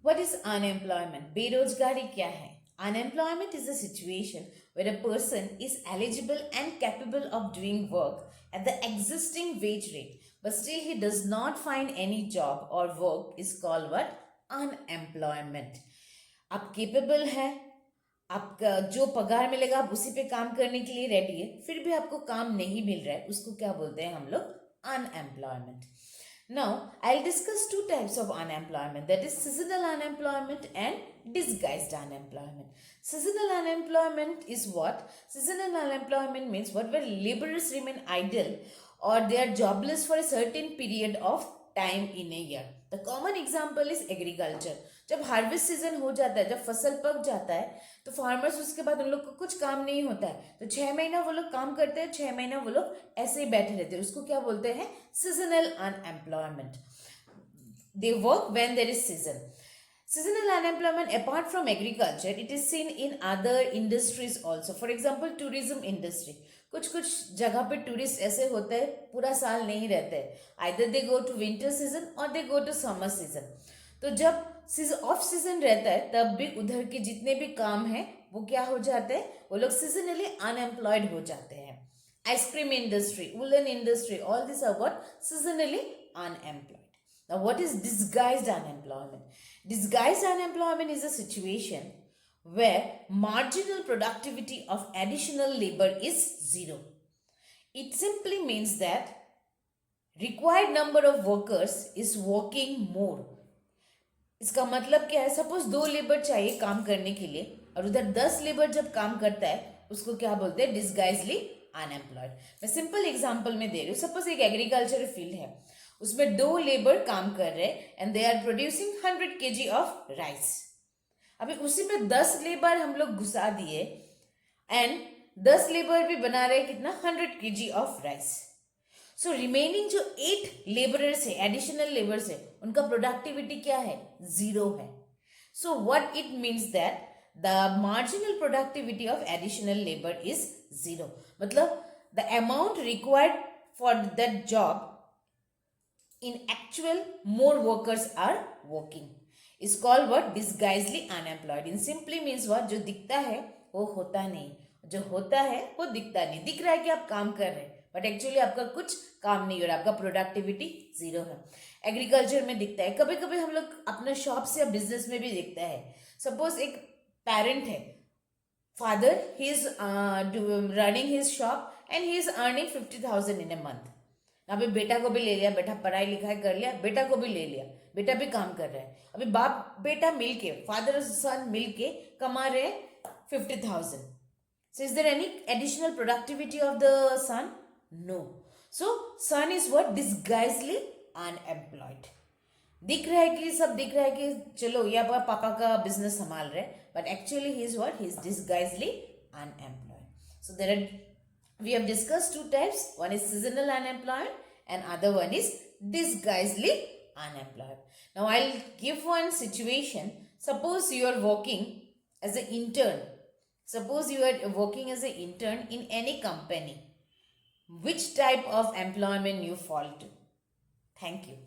What is unemployment? बेरोजगारी क्या है? Unemployment is a situation where a person is eligible and capable of doing work at the existing wage rate, but still he does not find any job or work is called what? Unemployment. आप capable है, आपका जो पगार मिलेगा आप उसी पे काम करने के लिए रेडी है, फिर भी आपको काम नहीं मिल रहा है, उसको क्या बोलते हैं हम लोग? Unemployment. Now, I'll discuss two types of unemployment, that is seasonal unemployment and disguised unemployment. Seasonal unemployment is what? Seasonal unemployment means what, where laborers remain idle or they are jobless for a certain period of time in a year. The common example is agriculture. जब harvest season हो जाता है, जब फसल पक जाता है, तो फार्मर्स उसके बाद उन लोग को कुछ काम नहीं होता है, तो 6 महीना वो लोग काम करते हैं, 6 महीना वो लोग ऐसे ही बैठे रहते हैं, उसको क्या बोलते हैं? Seasonal unemployment. They work when there is season. Seasonal unemployment, apart from agriculture, it is seen in other industries also. For example, tourism industry. कुछ कुछ जगह पे टूरिस्ट ऐसे होते हैं पूरा साल नहीं रहते हैं. Either they go to winter season or they go to summer season. तो जब ऑफ सीजन रहता है तब भी उधर के जितने भी काम है वो क्या हो जाते हैं? वो लोग सीजनली अनएम्प्लॉयड हो जाते हैं. Ice cream industry, woollen industry, all this are what? Seasonally unemployed. Now, what is disguised unemployment? Disguised unemployment is a situation where marginal productivity of additional labor is zero. It simply means that required number of workers is working more. इसका मतलब क्या है? Suppose 2 labour चाहिए काम करने के लिए और उधर 10 लेबर जब काम करता है उसको क्या बोलते हैं? डिस्गाइजली अनएम्प्लॉयड. मैं सिंपल एग्जांपल में दे रही हूँ. सपोज एक एग्रीकल्चर फील्ड है, उसमें 2 लेबर काम कर रहे हैं and they are producing 100 kg of rice. अभी उसी में 10 लेबर हम लोग घुसा दिए एंड 10 लेबर भी बना रहे कितना? 100 kg of rice. So remaining जो 8 लेबरर्स है, एडिशनल लेबर्स है, उनका प्रोडक्टिविटी क्या है? 0 है. So what it means that the marginal productivity of additional labour is 0. मतलब the amount required for that job in actual more workers are working is called what? Disguisedly unemployed. In simply means what? जो दिखता है वो होता नहीं, जो होता है वो दिखता नहीं. दिख रहा है कि आप काम कर रहे हैं बट एक्चुअली आपका कुछ काम नहीं हो रहा, आपका प्रोडक्टिविटी 0 है. एग्रीकल्चर में दिखता है, कभी कभी हम लोग अपने शॉप से या बिजनेस में भी दिखता है. सपोज एक पेरेंट है, father, he is running his shop and he is earning 50,000 in a month. अभी बेटा को भी ले लिया, बेटा पढ़ाई लिखाई कर लिया, बेटा को भी ले लिया, बेटा भी काम कर रहा है. अभी बाप बेटा मिलके, फादर और सन मिलके कमा रहे 50,000. So is there any additional productivity of the son? No. So son is what? Disguisedly unemployed. दिख रहा है कि सब दिख रहा है कि चलो ये पापा का बिजनेस संभाल रहे, but actually he is what? He is disguisedly unemployed. So there are, we have discussed 2 types. One is seasonal unemployed and other one is disguisedly unemployed. Now I'll give one situation. Suppose you are working as an intern. Suppose you are working as an intern in any company. Which type of employment you fall to? Thank you.